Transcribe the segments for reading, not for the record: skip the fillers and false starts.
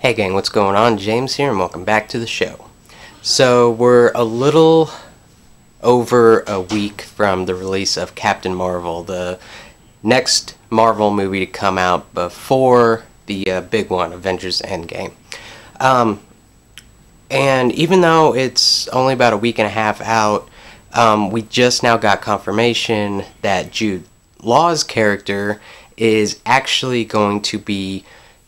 Hey gang, what's going on? James here and welcome back to the show. So we're a little over a week from the release of Captain Marvel, the next Marvel movie to come out before the big one, Avengers Endgame. And even though it's only about a week and a half out, we just now got confirmation that Jude Law's character is actually going to be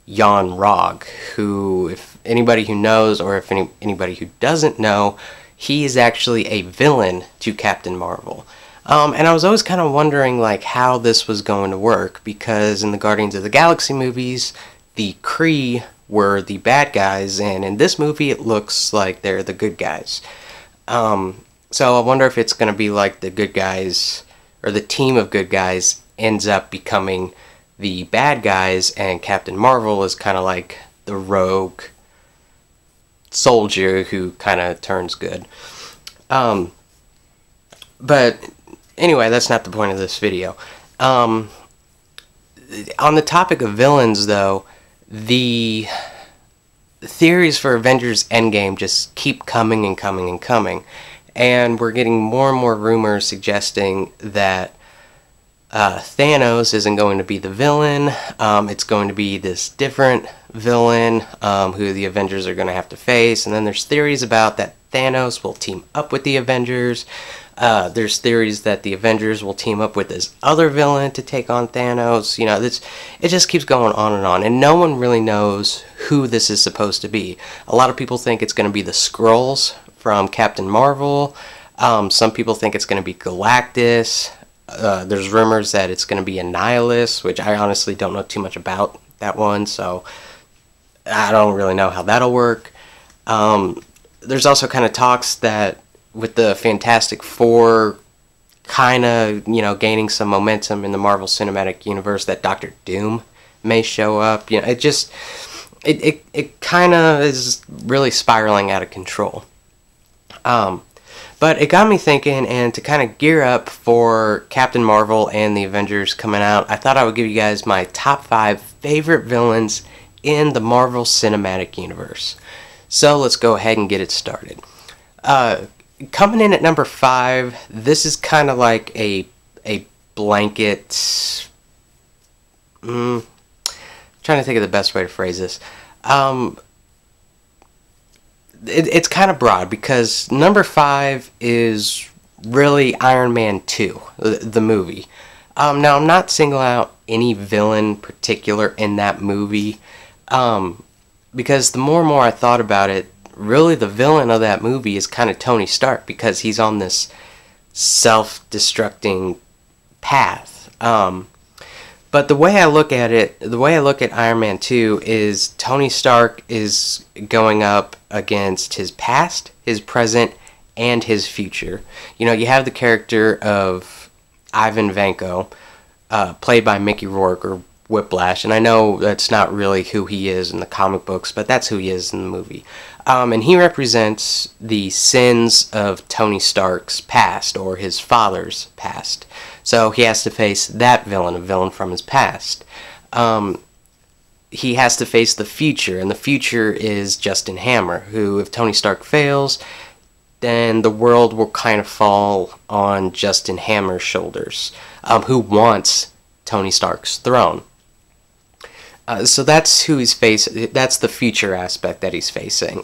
Yon-Rogg, who, if anybody who knows or if anybody who doesn't know, he is actually a villain to Captain Marvel. And I was always kind of wondering like how this was going to work, because in the Guardians of the Galaxy movies, the Kree were the bad guys, and in this movie it looks like they're the good guys. So I wonder if it's going to be like the good guys, or the team of good guys ends up becoming the bad guys, and Captain Marvel is kind of like the rogue soldier who kind of turns good. But anyway, that's not the point of this video. On the topic of villains, though, the theories for Avengers Endgame just keep coming and coming and coming. And we're getting more and more rumors suggesting that Thanos isn't going to be the villain. It's going to be this different villain who the Avengers are going to have to face. And then there's theories about that Thanos will team up with the Avengers. There's theories that the Avengers will team up with this other villain to take on Thanos. You know, it just keeps going on, and no one really knows who this is supposed to be. A lot of people think it's going to be the Skrulls from Captain Marvel. Some people think it's going to be Galactus. There's rumors that it's going to be Annihilus, which I honestly don't know too much about that one, so I don't really know how that'll work. There's also kind of talks that with the Fantastic Four kind of, gaining some momentum in the Marvel Cinematic Universe, that Doctor Doom may show up. It kind of is really spiraling out of control. But it got me thinking, and to kind of gear up for Captain Marvel and the Avengers coming out, I thought I would give you guys my top 5 favorite villains in the Marvel Cinematic Universe. So let's go ahead and get it started. Coming in at number 5, this is kind of like a blanket... trying to think of the best way to phrase this. It's kind of broad, because number 5 is really Ironman 2, the movie. Now, I'm not singling out any villain particular in that movie, because the more and more I thought about it, really the villain of that movie is kind of Tony Stark, because he's on this self-destructing path. But the way I look at it, the way I look at Iron Man 2 is Tony Stark is going up against his past, his present, and his future. You have the character of Ivan Vanko, played by Mickey Rourke, or Whiplash, and I know that's not really who he is in the comic books, but that's who he is in the movie. And he represents the sins of Tony Stark's past, or his father's past. So he has to face that villain, a villain from his past. He has to face the future, and the future is Justin Hammer, who, if Tony Stark fails, then the world will kind of fall on Justin Hammer's shoulders, who wants Tony Stark's throne. So that's who he's facing. That's the future aspect that he's facing.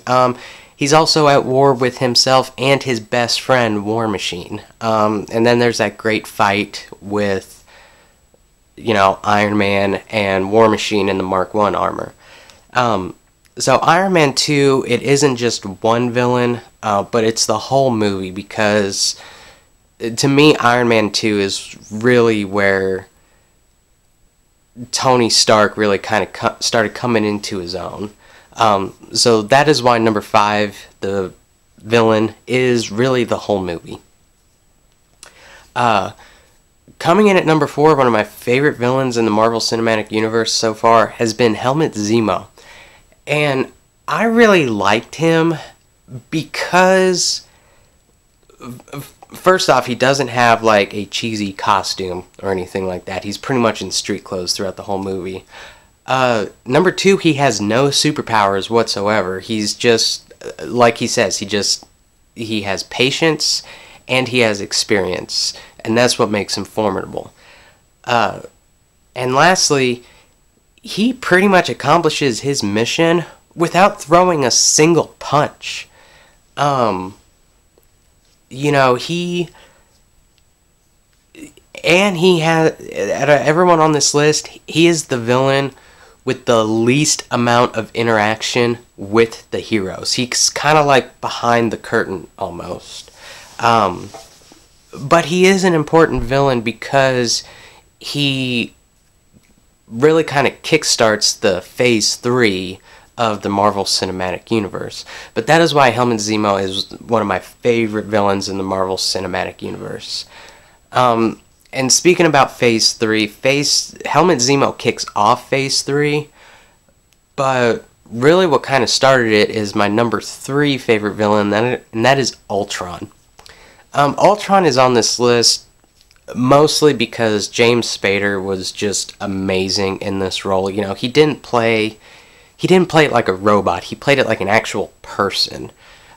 He's also at war with himself and his best friend, War Machine. And then there's that great fight with, Iron Man and War Machine in the Mark I armor. So Iron Man 2, it isn't just one villain, but it's the whole movie, because to me, Iron Man 2 is really where Tony Stark really kind of started coming into his own. So that is why number 5, the villain, is really the whole movie. Coming in at number 4, one of my favorite villains in the Marvel Cinematic Universe so far has been Helmut Zemo. And I really liked him because, first off, he doesn't have like a cheesy costume or anything like that. He's pretty much in street clothes throughout the whole movie. Number 2, he has no superpowers whatsoever. He's just, like he says, he has patience and he has experience, and that's what makes him formidable. And lastly, he pretty much accomplishes his mission without throwing a single punch. You know, he has, out of everyone on this list, he is the villain with the least amount of interaction with the heroes. He's kind of like behind the curtain almost. But he is an important villain because he really kind of kickstarts the Phase 3 of the Marvel Cinematic Universe. But that is why Helmut Zemo is one of my favorite villains in the Marvel Cinematic Universe. And speaking about Phase 3, Helmut Zemo kicks off Phase 3, but really what kind of started it is my number 3 favorite villain, and that is Ultron. Ultron is on this list mostly because James Spader was just amazing in this role. You know, he didn't play it like a robot. He played it like an actual person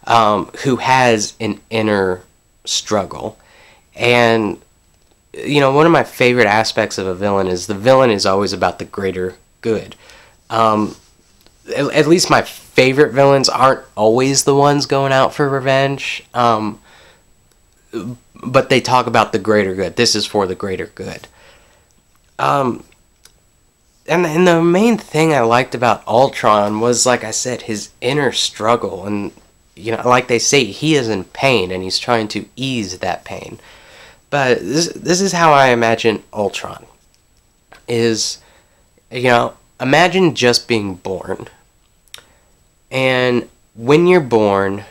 who has an inner struggle. And you know, one of my favorite aspects of a villain is the villain is always about the greater good. At least my favorite villains aren't always the ones going out for revenge, but they talk about the greater good. This is for the greater good. And the main thing I liked about Ultron was, like I said, his inner struggle. And, you know, like they say, he is in pain and he's trying to ease that pain. But this is how I imagine Ultron. Is, you know, imagine just being born. And when you're born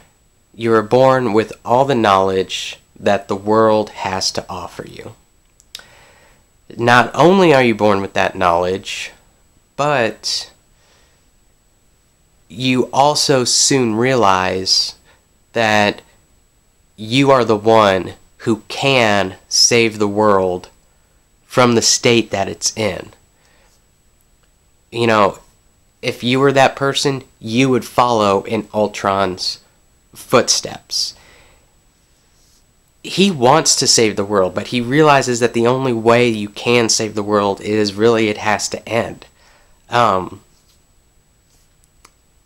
with all the knowledge that the world has to offer you. Not only are you born with that knowledge, but you also soon realize that you are the one who can save the world from the state that it's in. You know, if you were that person, you would follow in Ultron's footsteps. He wants to save the world, but he realizes that the only way you can save the world is really it has to end.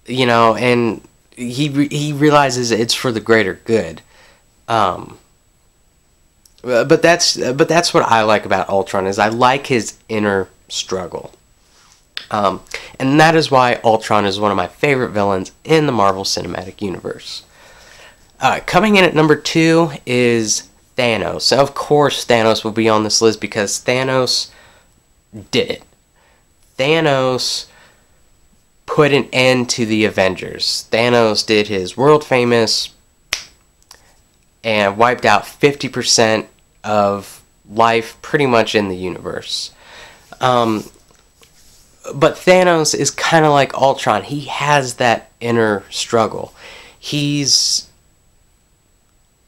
You know, and he realizes it's for the greater good. But that's what I like about Ultron, is I like his inner struggle. And that is why Ultron is one of my favorite villains in the Marvel Cinematic Universe. Coming in at number 2 is Thanos. Of course Thanos will be on this list because Thanos did it. Thanos put an end to the Avengers. Thanos did his world famous and wiped out 50% of life pretty much in the universe. But Thanos is kind of like Ultron. He has that inner struggle. He's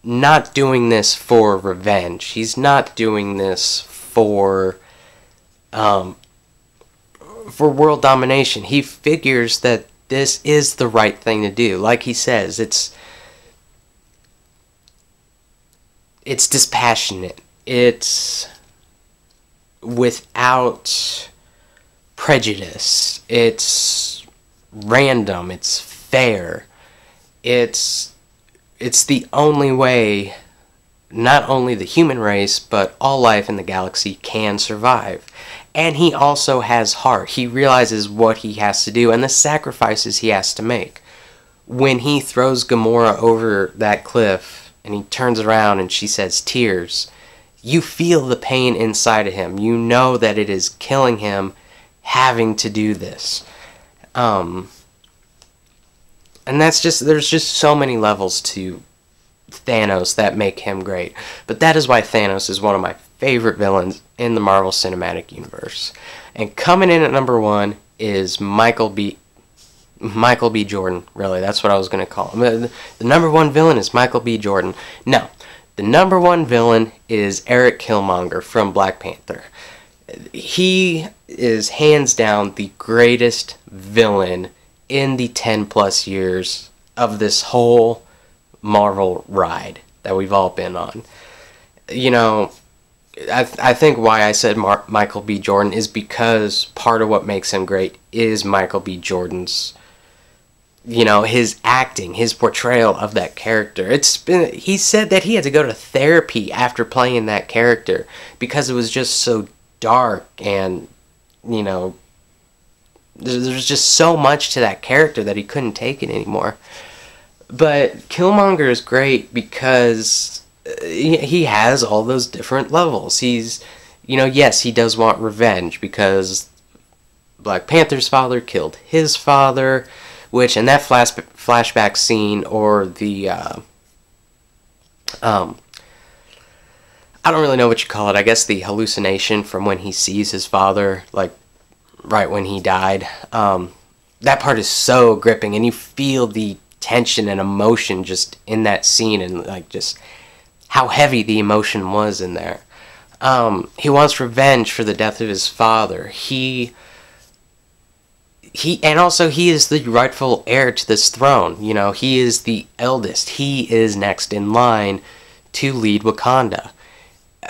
not doing this for revenge. He's not doing this for world domination. He figures that this is the right thing to do. Like he says, it's dispassionate. It's without prejudice. It's random. It's fair. It's the only way not only the human race, but all life in the galaxy can survive. And he also has heart. He realizes what he has to do and the sacrifices he has to make. When he throws Gamora over that cliff and he turns around and she says tears, you feel the pain inside of him. You know that it is killing him having to do this. And there's just so many levels to Thanos that make him great. But that is why Thanos is one of my favorite villains in the Marvel Cinematic Universe. And coming in at number 1 is Michael B. Jordan. Really, that's what I was going to call him. The number 1 villain is Michael B. Jordan. No, the number 1 villain is Eric Killmonger from Black Panther. he is hands down the greatest villain in the 10 plus years of this whole Marvel ride that we've all been on. You know, I think why I said Michael B. Jordan is because part of what makes him great is Michael B. Jordan's, you know, his acting, his portrayal of that character. He said that he had to go to therapy after playing that character because it was just so dark, and, you know, there's just so much to that character that he couldn't take it anymore. But Killmonger is great because he has all those different levels. He's, you know, yes, he does want revenge because Black Panther's father killed his father, which in that flashback scene, or the I don't really know what you call it. I guess the hallucination from when he sees his father, like right when he died. That part is so gripping, and you feel the tension and emotion just in that scene, and like just how heavy the emotion was in there. He wants revenge for the death of his father. And also he is the rightful heir to this throne. You know, he is the eldest. He is next in line to lead Wakanda.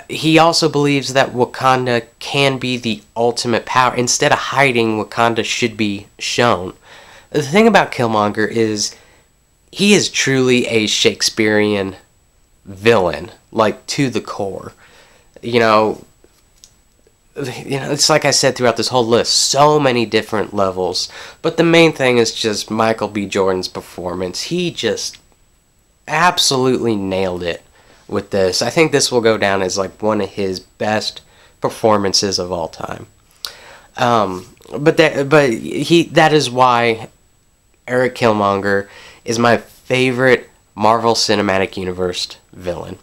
He also believes that Wakanda can be the ultimate power. Instead of hiding, Wakanda should be shown. The thing about Killmonger is he is truly a Shakespearean villain, like to the core. You know, it's like I said throughout this whole list, so many different levels. But the main thing is just Michael B. Jordan's performance. He just absolutely nailed it with this. I think this will go down as like one of his best performances of all time. That is why Eric Killmonger is my favorite Marvel Cinematic Universe villain.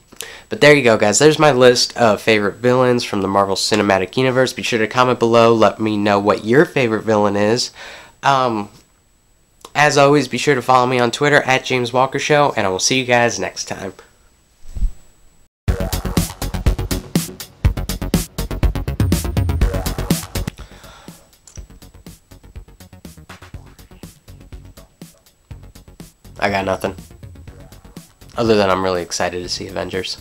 But there you go, guys. There's my list of favorite villains from the Marvel Cinematic Universe. Be sure to comment below. Let me know what your favorite villain is. As always, be sure to follow me on Twitter at James Walker Show, and I will see you guys next time. I got nothing. Other than I'm really excited to see Avengers.